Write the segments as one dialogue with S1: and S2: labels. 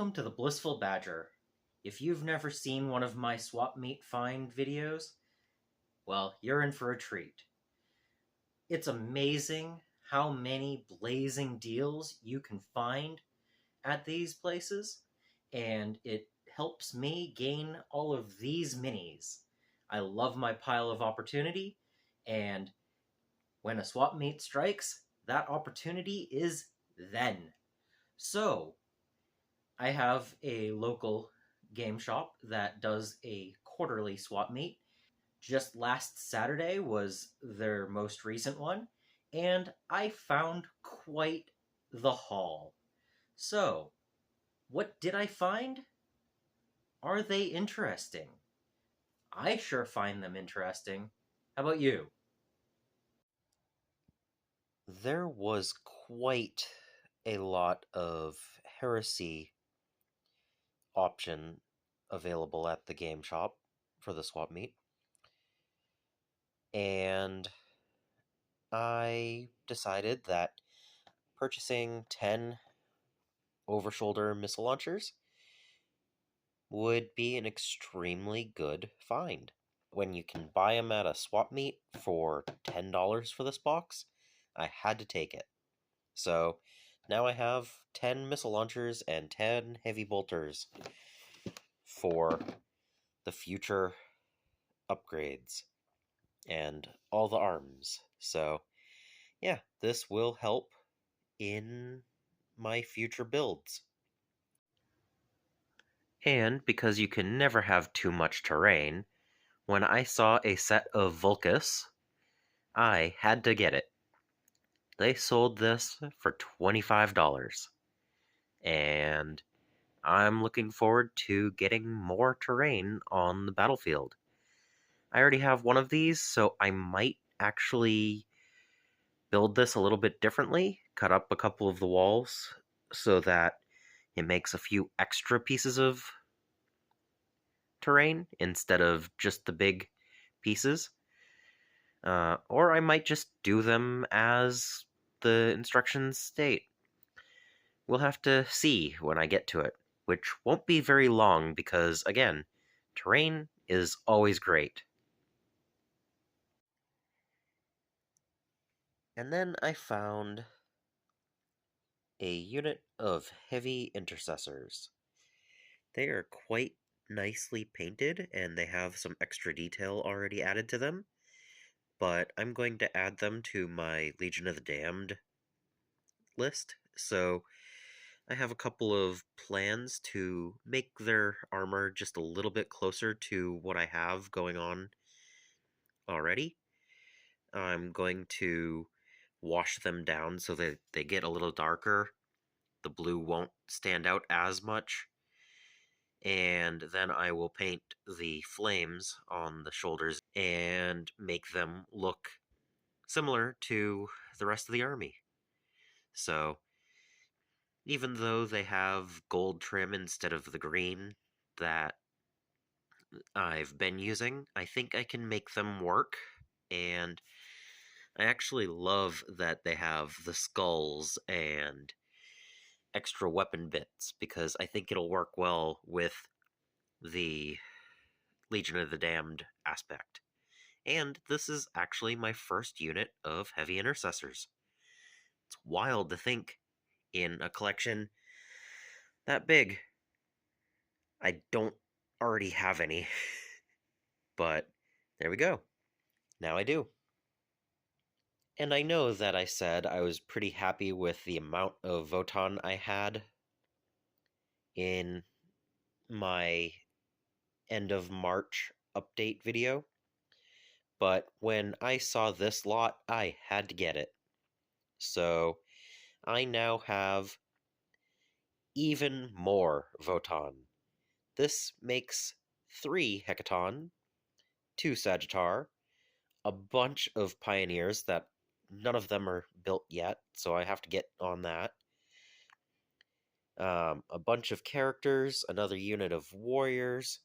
S1: Welcome to the Blissful Badger. If you've never seen one of my swap meet find videos, well, you're in for a treat. It's amazing how many blazing deals you can find at these places, and it helps me gain all of these minis. I love my pile of opportunity, and when a swap meet strikes, that opportunity is then. So, I have a local game shop that does a quarterly swap meet. Just last Saturday was their most recent one, and I found quite the haul. So, what did I find? Are they interesting? I sure find them interesting. How about you?
S2: There was quite a lot of heresy option available at the game shop for the swap meet, and I decided that purchasing 10 overshoulder missile launchers would be an extremely good find. When you can buy them at a swap meet for $10 for this box, I had to take it. So now I have 10 missile launchers and 10 heavy bolters for the future upgrades and all the arms. So, yeah, this will help in my future builds. And because you can never have too much terrain, when I saw a set of Vulcus, I had to get it. They sold this for $25, and I'm looking forward to getting more terrain on the battlefield. I already have one of these, so I might actually build this a little bit differently, cut up a couple of the walls so that it makes a few extra pieces of terrain instead of just the big pieces. Or I might just do them as the instructions state. We'll have to see when I get to it, which won't be very long because, again, terrain is always great. And then I found a unit of heavy intercessors. They are quite nicely painted and they have some extra detail already added to them, but I'm going to add them to my Legion of the Damned list. So I have a couple of plans to make their armor just a little bit closer to what I have going on already. I'm going to wash them down so that they get a little darker. The blue won't stand out as much. And then I will paint the flames on the shoulders and make them look similar to the rest of the army. So, even though they have gold trim instead of the green that I've been using, I think I can make them work. And I actually love that they have the skulls and extra weapon bits because I think it'll work well with the Legion of the Damned aspect. And this is actually my first unit of heavy intercessors. It's wild to think in a collection that big, I don't already have any. But there we go. Now I do. And I know that I said I was pretty happy with the amount of Voton I had in my end of March update video, but when I saw this lot, I had to get it. So I now have even more Voton. This makes 3 Hecaton, 2 Sagittar, a bunch of Pioneers that none of them are built yet, so I have to get on that. A bunch of characters, another unit of warriors,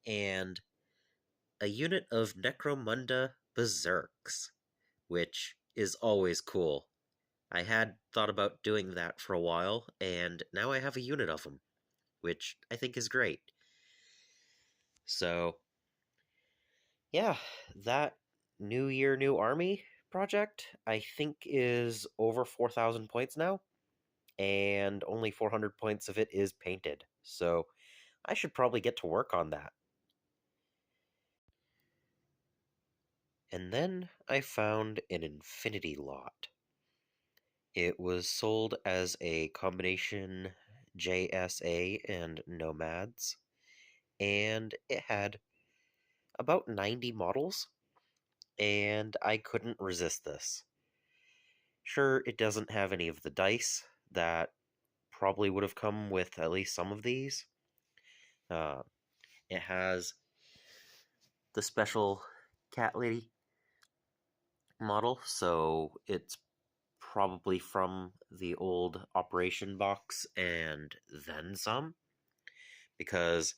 S2: and a unit of Necromunda Berserks, which is always cool. I had thought about doing that for a while, and now I have a unit of them, which I think is great. So, yeah, that New Year, New Army project, I think, is over 4,000 points now, and only 400 points of it is painted. So, I should probably get to work on that. And then I found an Infinity lot. It was sold as a combination JSA and Nomads, and it had about 90 models, and I couldn't resist this. Sure, it doesn't have any of the dice that probably would have come with at least some of these. Uh, it has the special cat lady model, so it's probably from the old Operation box and then some, because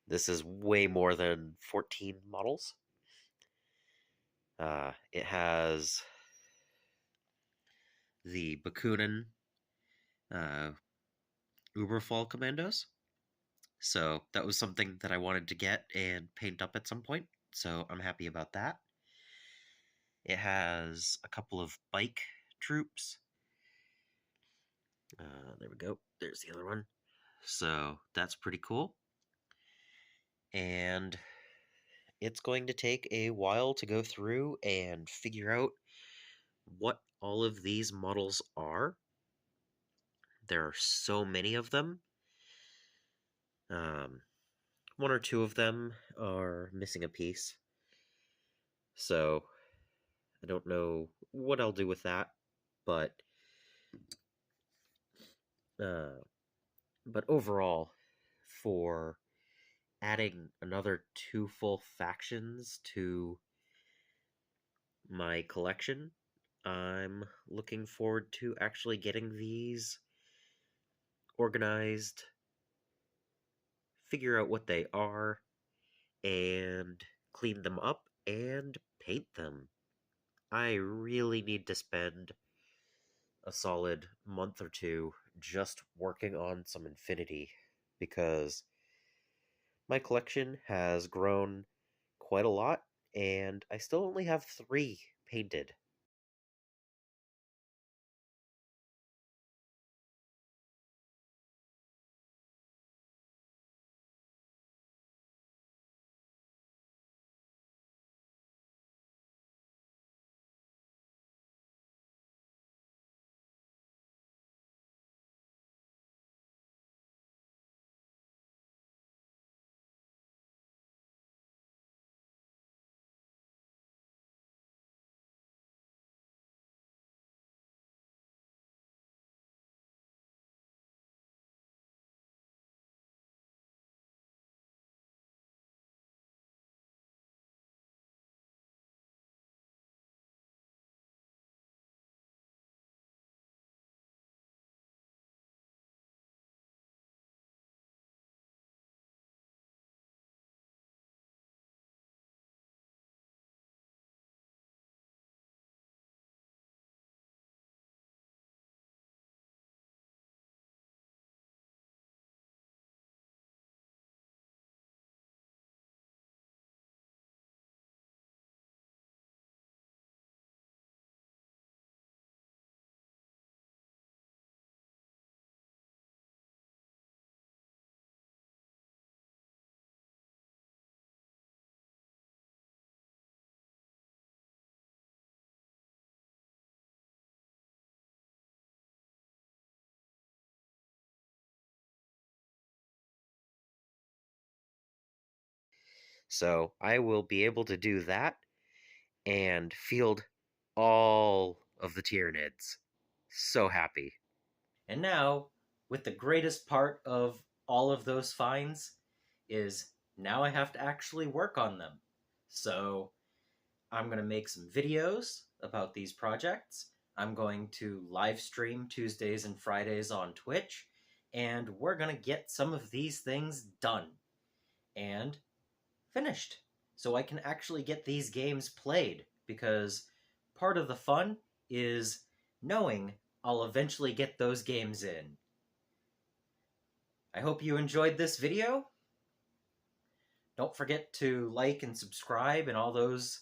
S2: this is way more than 14 models. It has the Bakunin uh, Uberfall Commandos. So that was something that I wanted to get and paint up at some point. So I'm happy about that. It has a couple of bike troops. There we go. There's the other one. So that's pretty cool. And it's going to take a while to go through and figure out what all of these models are. There are so many of them. One or two of them are missing a piece. So I don't know what I'll do with that, but uh, but overall, for adding another two full factions to my collection, I'm looking forward to actually getting these organized, figure out what they are, and clean them up and paint them. I really need to spend a solid month or two just working on some Infinity, because my collection has grown quite a lot and I still only have 3 painted. So I will be able to do that and field all of the Tyranids. So happy.
S1: And now, with the greatest part of all of those finds, is now I have to actually work on them. So I'm going to make some videos about these projects. I'm going to live stream Tuesdays and Fridays on Twitch, and we're going to get some of these things done and finished so I can actually get these games played, because part of the fun is knowing I'll eventually get those games in. I hope you enjoyed this video. Don't forget to like and subscribe and all those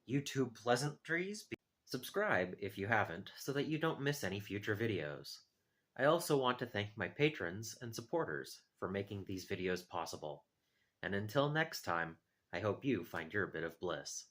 S1: YouTube pleasantries. Subscribe if you haven't, so that you don't miss any future videos. I also want to thank my patrons and supporters for making these videos possible. And until next time, I hope you find your bit of bliss.